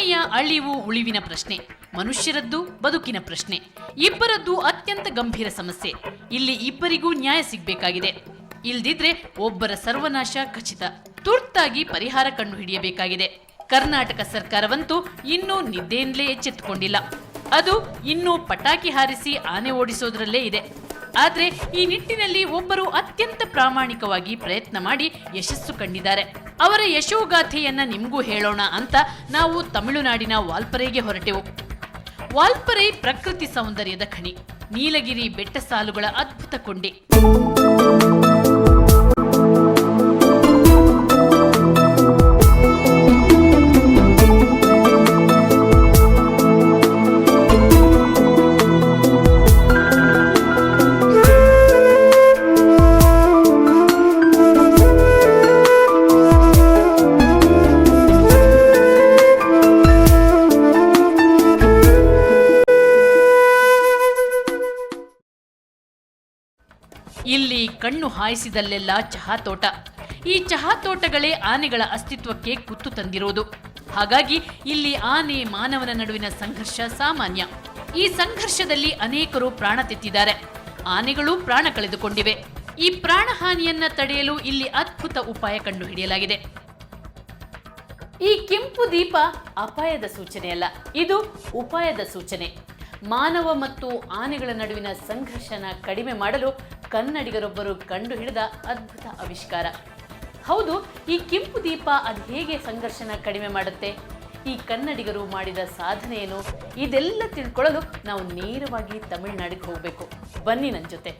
ಆನೆಯ ಅಳಿವು ಉಳಿವಿನ ಪ್ರಶ್ನೆ, ಮನುಷ್ಯರದ್ದು ಬದುಕಿನ ಪ್ರಶ್ನೆ. ಇಬ್ಬರದ್ದು ಅತ್ಯಂತ ಗಂಭೀರ ಸಮಸ್ಯೆ. ಇಲ್ಲಿ ಇಬ್ಬರಿಗೂ ನ್ಯಾಯ ಸಿಗಬೇಕಾಗಿದೆ. ಇಲ್ದಿದ್ರೆ ಒಬ್ಬರ ಸರ್ವನಾಶ ಖಚಿತ. ತುರ್ತಾಗಿ ಪರಿಹಾರ ಕಂಡುಹಿಡಿಯಬೇಕಾಗಿದೆ. ಕರ್ನಾಟಕ ಸರ್ಕಾರವಂತೂ ಇನ್ನೂ ನಿದ್ದೆಯಿಂದಲೇ ಎಚ್ಚೆತ್ತುಕೊಂಡಿಲ್ಲ. ಅದು ಇನ್ನೂ ಪಟಾಕಿ ಹಾರಿಸಿ ಆನೆ ಓಡಿಸೋದ್ರಲ್ಲೇ ಇದೆ. ಆದ್ರೆ ಈ ನಿಟ್ಟಿನಲ್ಲಿ ಒಬ್ಬರು ಅತ್ಯಂತ ಪ್ರಾಮಾಣಿಕವಾಗಿ ಪ್ರಯತ್ನ ಮಾಡಿ ಯಶಸ್ಸು ಕಂಡಿದ್ದಾರೆ. ಅವರ ಯಶೋಗಾಥೆಯನ್ನ ನಿಮಗೂ ಹೇಳೋಣ ಅಂತ ನಾವು ತಮಿಳುನಾಡಿನ ವಾಲ್ಪರೆಗೆ ಹೊರಟೆವು. ವಾಲ್ಪರೈ ಪ್ರಕೃತಿ ಸೌಂದರ್ಯದ ಖಣಿ, ನೀಲಗಿರಿ ಬೆಟ್ಟ ಸಾಲುಗಳ ಅದ್ಭುತ ಕೊಂಡೆ. ಇಲ್ಲಿ ಕಣ್ಣು ಹಾಯಿಸಿದಲ್ಲೆಲ್ಲ ಚಹಾ ತೋಟ. ಈ ಚಹಾ ತೋಟಗಳೇ ಆನೆಗಳ ಅಸ್ತಿತ್ವಕ್ಕೆ ಕುತ್ತು ತಂದಿರೋದು. ಹಾಗಾಗಿ ಇಲ್ಲಿ ಆನೆ ಮಾನವನ ನಡುವಿನ ಸಂಘರ್ಷ ಸಾಮಾನ್ಯ. ಈ ಸಂಘರ್ಷದಲ್ಲಿ ಅನೇಕರು ಪ್ರಾಣ ತೆತ್ತಿದ್ದಾರೆ. ಆನೆಗಳು ಪ್ರಾಣ ಕಳೆದುಕೊಂಡಿವೆ. ಈ ಪ್ರಾಣಹಾನಿಯನ್ನ ತಡೆಯಲು ಇಲ್ಲಿ ಅದ್ಭುತ ಉಪಾಯ ಕಂಡುಹಿಡಿಯಲಾಗಿದೆ. ಈ ಕೆಂಪು ದೀಪ ಅಪಾಯದ ಸೂಚನೆಯಲ್ಲ, ಇದು ಉಪಾಯದ ಸೂಚನೆ. ಮಾನವ ಮತ್ತು ಆನೆಗಳ ನಡುವಿನ ಸಂಘರ್ಷನ ಕಡಿಮೆ ಮಾಡಲು ಕನ್ನಡಿಗರೊಬ್ಬರು ಕಂಡುಹಿಡಿದ ಅದ್ಭುತ ಆವಿಷ್ಕಾರ. ಹೌದು, ಈ ಕೆಂಪು ದೀಪ ಅದು ಹೇಗೆ ಸಂಘರ್ಷನ ಕಡಿಮೆ ಮಾಡುತ್ತೆ? ಈ ಕನ್ನಡಿಗರು ಮಾಡಿದ ಸಾಧನೆ ಏನು? ಇದೆಲ್ಲ ತಿಳ್ಕೊಳ್ಳಲು ನಾವು ನೇರವಾಗಿ ತಮಿಳುನಾಡಿಗೆ ಹೋಗಬೇಕು. ಬನ್ನಿ ನನ್ನ ಜೊತೆ.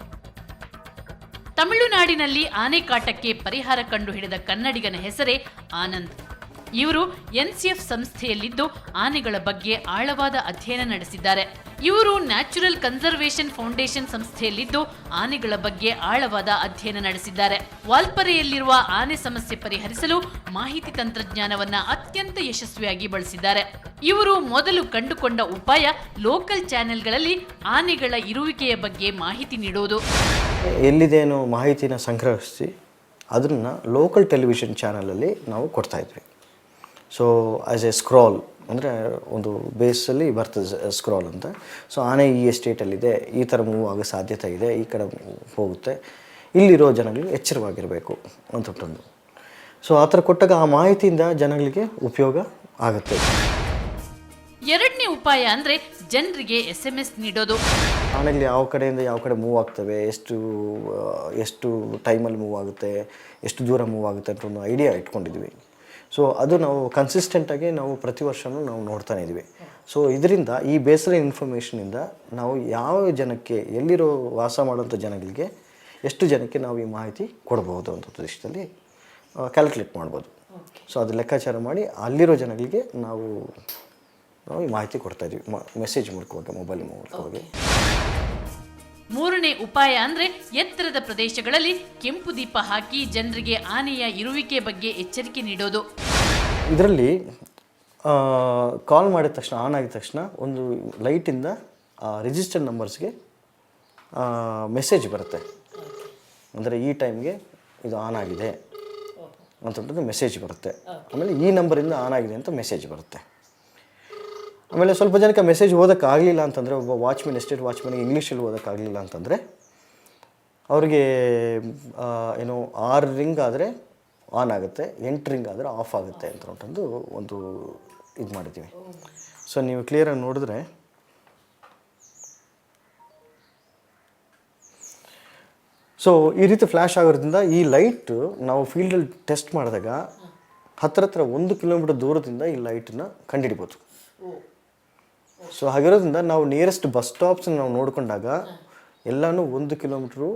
ತಮಿಳುನಾಡಿನಲ್ಲಿ ಆನೆ ಕಾಟಕ್ಕೆ ಪರಿಹಾರ ಕಂಡುಹಿಡಿದ ಕನ್ನಡಿಗನ ಹೆಸರೇ ಆನಂದ್. ಇವರು NCF ಸಂಸ್ಥೆಯಲ್ಲಿದ್ದು ಆನೆಗಳ ಬಗ್ಗೆ ಆಳವಾದ ಅಧ್ಯಯನ ನಡೆಸಿದ್ದಾರೆ. ಇವರು ನ್ಯಾಚುರಲ್ ಕನ್ಸರ್ವೇಷನ್ ಫೌಂಡೇಶನ್ ಸಂಸ್ಥೆಯಲ್ಲಿದ್ದು ಆನೆಗಳ ಬಗ್ಗೆ ಆಳವಾದ ಅಧ್ಯಯನ ನಡೆಸಿದ್ದಾರೆ. ವಾಲ್ಪರೆಯಲ್ಲಿರುವ ಆನೆ ಸಮಸ್ಯೆ ಪರಿಹರಿಸಲು ಮಾಹಿತಿ ತಂತ್ರಜ್ಞಾನವನ್ನ ಅತ್ಯಂತ ಯಶಸ್ವಿಯಾಗಿ ಬಳಸಿದ್ದಾರೆ. ಇವರು ಮೊದಲು ಕಂಡುಕೊಂಡ ಉಪಾಯ ಲೋಕಲ್ ಚಾನೆಲ್ಗಳಲ್ಲಿ ಆನೆಗಳ ಇರುವಿಕೆಯ ಬಗ್ಗೆ ಮಾಹಿತಿ ನೀಡುವುದು. ಎಲ್ಲಿದೇನೋ ಮಾಹಿತಿನ ಸಂಗ್ರಹಿಸಿ ಅದನ್ನು ಲೋಕಲ್ ಟೆಲಿವಿಷನ್ ಚಾನಲಲ್ಲಿ ನಾವು ಕೊಡ್ತಾ ಇದ್ವಿ. ಸೊ ಆ್ಯಸ್ ಎ ಸ್ಕ್ರಾಲ್ ಅಂದರೆ ಒಂದು ಬೇಸಲ್ಲಿ ಬರ್ತದೆ ಸ್ಕ್ರಾಲ್ ಅಂತ. ಸೊ ಆನೆ ಈ ಎಸ್ಟೇಟಲ್ಲಿದೆ, ಈ ಥರ ಮೂವ್ ಆಗೋ ಸಾಧ್ಯತೆ ಇದೆ, ಈ ಕಡೆ ಹೋಗುತ್ತೆ, ಇಲ್ಲಿರೋ ಜನಗಳಿಗೆ ಎಚ್ಚರವಾಗಿರಬೇಕು ಅಂತೊಂದು. ಸೊ ಆ ಥರ ಕೊಟ್ಟಾಗ ಆ ಮಾಹಿತಿಯಿಂದ ಜನಗಳಿಗೆ ಉಪಯೋಗ ಆಗುತ್ತೆ. ಎರಡನೇ ಉಪಾಯ ಅಂದರೆ ಜನರಿಗೆ SMS ನೀಡೋದು. ಆನೆಗಳು ಯಾವ ಕಡೆಯಿಂದ ಯಾವ ಕಡೆ ಮೂವ್ ಆಗ್ತವೆ, ಎಷ್ಟು ಟೈಮಲ್ಲಿ ಮೂವ್ ಆಗುತ್ತೆ, ಎಷ್ಟು ದೂರ ಮೂವ್ ಆಗುತ್ತೆ ಅಂತ ಒಂದು ಐಡಿಯಾ ಇಟ್ಕೊಂಡಿದ್ವಿ. ಸೊ ಅದು ನಾವು ಕನ್ಸಿಸ್ಟೆಂಟಾಗಿ ನಾವು ಪ್ರತಿ ವರ್ಷವೂ ನಾವು ನೋಡ್ತಾನೆ ಇದ್ವಿ. ಸೊ ಇದರಿಂದ ಈ ಬೇಸರ ಇನ್ಫಾರ್ಮೇಷನಿಂದ ನಾವು ಯಾವ ಜನಕ್ಕೆ, ಎಲ್ಲಿರೋ ವಾಸ ಮಾಡೋಂಥ ಜನಗಳಿಗೆ ಎಷ್ಟು ಜನಕ್ಕೆ ನಾವು ಈ ಮಾಹಿತಿ ಕೊಡ್ಬೋದು ಅಂತ ದೃಷ್ಟಿಯಲ್ಲಿ ಕ್ಯಾಲ್ಕುಲೇಟ್ ಮಾಡ್ಬೋದು. ಸೊ ಅದು ಲೆಕ್ಕಾಚಾರ ಮಾಡಿ ಅಲ್ಲಿರೋ ಜನಗಳಿಗೆ ನಾವು ಈ ಮಾಹಿತಿ ಕೊಡ್ತಾಯಿದ್ವಿ, ಮೆಸೇಜ್ ಮೂಲಕವಾಗಿ, ಮೊಬೈಲ್ ಮೂಲಕವಾಗಿ. ಮೂರನೇ ಉಪಾಯ ಅಂದರೆ ಎತ್ತರದ ಪ್ರದೇಶಗಳಲ್ಲಿ ಕೆಂಪು ದೀಪ ಹಾಕಿ ಜನರಿಗೆ ಆನೆಯ ಇರುವಿಕೆ ಬಗ್ಗೆ ಎಚ್ಚರಿಕೆ ನೀಡೋದು. ಇದರಲ್ಲಿ ಕಾಲ್ ಮಾಡಿದ ತಕ್ಷಣ, ಆನ್ ಆಗಿದ ತಕ್ಷಣ ಒಂದು ಲೈಟಿಂದ ರಿಜಿಸ್ಟರ್ಡ್ ನಂಬರ್ಸ್ಗೆ ಮೆಸೇಜ್ ಬರುತ್ತೆ. ಅಂದರೆ ಈ ಟೈಮ್ಗೆ ಇದು ಆನ್ ಆಗಿದೆ ಅಂತಂದ್ರೆ ಮೆಸೇಜ್ ಬರುತ್ತೆ. ಆಮೇಲೆ ಈ ನಂಬರಿಂದ ಆನ್ ಆಗಿದೆ ಅಂತ ಮೆಸೇಜ್ ಬರುತ್ತೆ. ಆಮೇಲೆ ಸ್ವಲ್ಪ ಜನಕ್ಕೆ ಮೆಸೇಜ್ ಓದೋಕ್ಕಾಗಲಿಲ್ಲ ಅಂತಂದರೆ, ಒಬ್ಬ ವಾಚ್ಮೆನ್, ಎಸ್ಟೇಟ್ ವಾಚ್ಮೆನ್ಗೆ ಇಂಗ್ಲೀಷಲ್ಲಿ ಓದೋಕ್ಕಾಗಲಿಲ್ಲ ಅಂತಂದರೆ ಅವ್ರಿಗೆ 6 ರಿಂಗ್ ಆದರೆ ಆನ್ ಆಗುತ್ತೆ, 8 ರಿಂಗ್ ಆದರೆ ಆಫ್ ಆಗುತ್ತೆ ಅಂತ ಒಂದು ಇದು ಮಾಡಿದ್ದೀವಿ. ಸೊ ನೀವು ಕ್ಲಿಯರಾಗಿ ನೋಡಿದ್ರೆ ಸೊ ಈ ರೀತಿ ಫ್ಲ್ಯಾಶ್ ಆಗೋದ್ರಿಂದ ಈ ಲೈಟು ನಾವು ಫೀಲ್ಡಲ್ಲಿ ಟೆಸ್ಟ್ ಮಾಡಿದಾಗ ಹತ್ತಿರ 1 ಕಿಲೋಮೀಟರ್ ದೂರದಿಂದ ಈ ಲೈಟನ್ನ ಕಂಡುಹಿಡಿಬೋದು. ಸೊ ಹಾಗಿರೋದ್ರಿಂದ ನಾವು ನಿಯರೆಸ್ಟ್ ಬಸ್ ಸ್ಟಾಪ್ಸ್ನ ನಾವು ನೋಡಿಕೊಂಡಾಗ ಎಲ್ಲನೂ 1 ಕಿಲೋಮೀಟ್ರು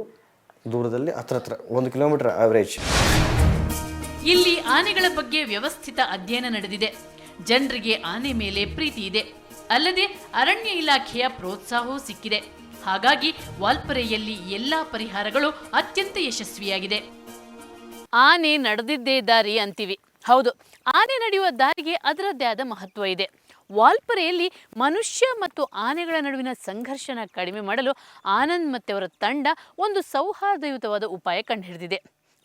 ದೂರದಲ್ಲಿ ಹತ್ರ 1 ಕಿಲೋಮೀಟರ್ ಆವ್ರೇಜ್. ಇಲ್ಲಿ ಆನೆಗಳ ಬಗ್ಗೆ ವ್ಯವಸ್ಥಿತ ಅಧ್ಯಯನ ನಡೆದಿದೆ. ಜನರಿಗೆ ಆನೆ ಮೇಲೆ ಪ್ರೀತಿ ಇದೆ. ಅಲ್ಲದೆ ಅರಣ್ಯ ಇಲಾಖೆಯ ಪ್ರೋತ್ಸಾಹವೂ ಸಿಕ್ಕಿದೆ. ಹಾಗಾಗಿ ವಾಲ್ಪರೆಯಲ್ಲಿ ಎಲ್ಲಾ ಪರಿಹಾರಗಳು ಅತ್ಯಂತ ಯಶಸ್ವಿಯಾಗಿದೆ. ಆನೆ ನಡೆದಿದ್ದೇ ದಾರಿ ಅಂತೀವಿ. ಹೌದು, ಆನೆ ನಡೆಯುವ ದಾರಿಗೆ ಅದರದ್ದೇ ಆದ ಮಹತ್ವ ಇದೆ. ವಾಲ್ಪರೆಯಲ್ಲಿ ಮನುಷ್ಯ ಮತ್ತು ಆನೆಗಳ ನಡುವಿನ ಸಂಘರ್ಷನ ಕಡಿಮೆ ಮಾಡಲು ಆನಂದ್ ಮತ್ತು ಅವರ ತಂಡ ಒಂದು ಸೌಹಾರ್ದಯುತವಾದ ಉಪಾಯ ಕಂಡುಹಿಡಿದಿದೆ.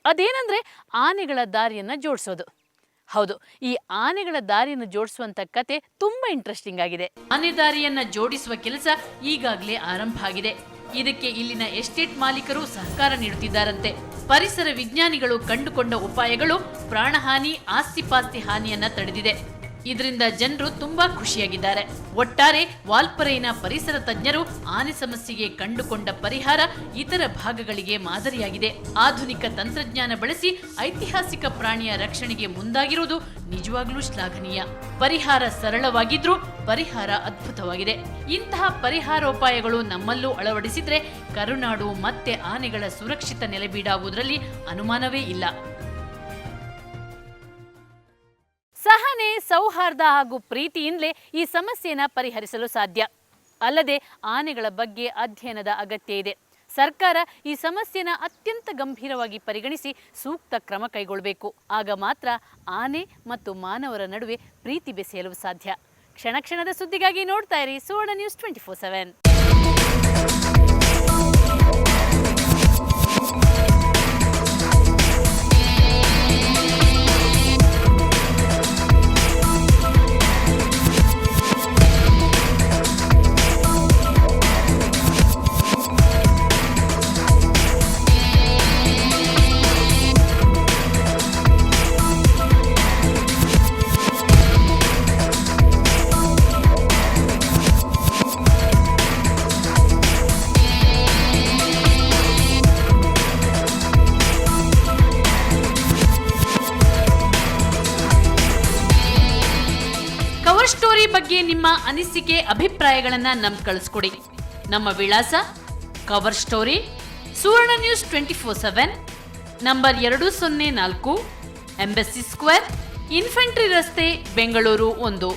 ಅದೇನೆಂದರೆ ಆನೆಗಳ ದಾರಿಯನ್ನು ಜೋಡಿಸೋದು. ಹೌದು, ಈ ಆನೆಗಳ ದಾರಿಯನ್ನು ಜೋಡಿಸುವಂತ ಕತೆ ತುಂಬಾ ಇಂಟ್ರೆಸ್ಟಿಂಗ್ ಆಗಿದೆ. ಆನೆ ದಾರಿಯನ್ನ ಜೋಡಿಸುವ ಕೆಲಸ ಈಗಾಗಲೇ ಆರಂಭ ಆಗಿದೆ. ಇದಕ್ಕೆ ಇಲ್ಲಿನ ಎಸ್ಟೇಟ್ ಮಾಲೀಕರು ಸಹಕಾರ ನೀಡುತ್ತಿದ್ದಾರಂತೆ. ಪರಿಸರ ವಿಜ್ಞಾನಿಗಳು ಕಂಡುಕೊಂಡ ಉಪಾಯಗಳು ಪ್ರಾಣಹಾನಿ, ಆಸ್ತಿಪಾಸ್ತಿ ಹಾನಿಯನ್ನ ತಡೆದಿದೆ. ಇದರಿಂದ ಜನರು ತುಂಬಾ ಖುಷಿಯಾಗಿದ್ದಾರೆ. ಒಟ್ಟಾರೆ ವಾಲ್ಪರೈನ ಪರಿಸರ ತಜ್ಞರು ಆನೆ ಸಮಸ್ಯೆಗೆ ಕಂಡುಕೊಂಡ ಪರಿಹಾರ ಇತರ ಭಾಗಗಳಿಗೆ ಮಾದರಿಯಾಗಿದೆ. ಆಧುನಿಕ ತಂತ್ರಜ್ಞಾನ ಬಳಸಿ ಐತಿಹಾಸಿಕ ಪ್ರಾಣಿಯ ರಕ್ಷಣೆಗೆ ಮುಂದಾಗಿರುವುದು ನಿಜವಾಗ್ಲೂ ಶ್ಲಾಘನೀಯ. ಪರಿಹಾರ ಸರಳವಾಗಿದ್ರೂ ಪರಿಹಾರ ಅದ್ಭುತವಾಗಿದೆ. ಇಂತಹ ಪರಿಹಾರೋಪಾಯಗಳು ನಮ್ಮಲ್ಲೂ ಅಳವಡಿಸಿದ್ರೆ ಕರುನಾಡು ಮತ್ತೆ ಆನೆಗಳ ಸುರಕ್ಷಿತ ನೆಲೆಬೀಡಾಗುವುದರಲ್ಲಿ ಅನುಮಾನವೇ ಇಲ್ಲ. ಸಹನೆ, ಸೌಹಾರ್ದ ಹಾಗೂ ಪ್ರೀತಿಯಿಂದಲೇ ಈ ಸಮಸ್ಯೆಯನ್ನು ಪರಿಹರಿಸಲು ಸಾಧ್ಯ. ಅಲ್ಲದೆ ಆನೆಗಳ ಬಗ್ಗೆ ಅಧ್ಯಯನದ ಅಗತ್ಯ ಇದೆ. ಸರ್ಕಾರ ಈ ಸಮಸ್ಯೆನ ಅತ್ಯಂತ ಗಂಭೀರವಾಗಿ ಪರಿಗಣಿಸಿ ಸೂಕ್ತ ಕ್ರಮ ಕೈಗೊಳ್ಳಬೇಕು. ಆಗ ಮಾತ್ರ ಆನೆ ಮತ್ತು ಮಾನವರ ನಡುವೆ ಪ್ರೀತಿ ಬೆಸೆಯಲು ಸಾಧ್ಯ. ಕ್ಷಣ ಕ್ಷಣದ ಸುದ್ದಿಗಾಗಿ ನೋಡ್ತಾ ಇರಿ ಸುವರ್ಣ ನ್ಯೂಸ್ 24/7. ಕವರ್ ಸ್ಟೋರಿ ಬಗ್ಗೆ ನಿಮ್ಮ ಅನಿಸಿಕೆ, ಅಭಿಪ್ರಾಯಗಳನ್ನ ನಮ್ಗೆ ಕಳಿಸ್ಕೊಡಿ. ನಮ್ಮ ವಿಳಾಸ cover story, Suvarna News 24/7, number 204, Embassy Square, Infantry ರಸ್ತೆ, ಬೆಂಗಳೂರು 1.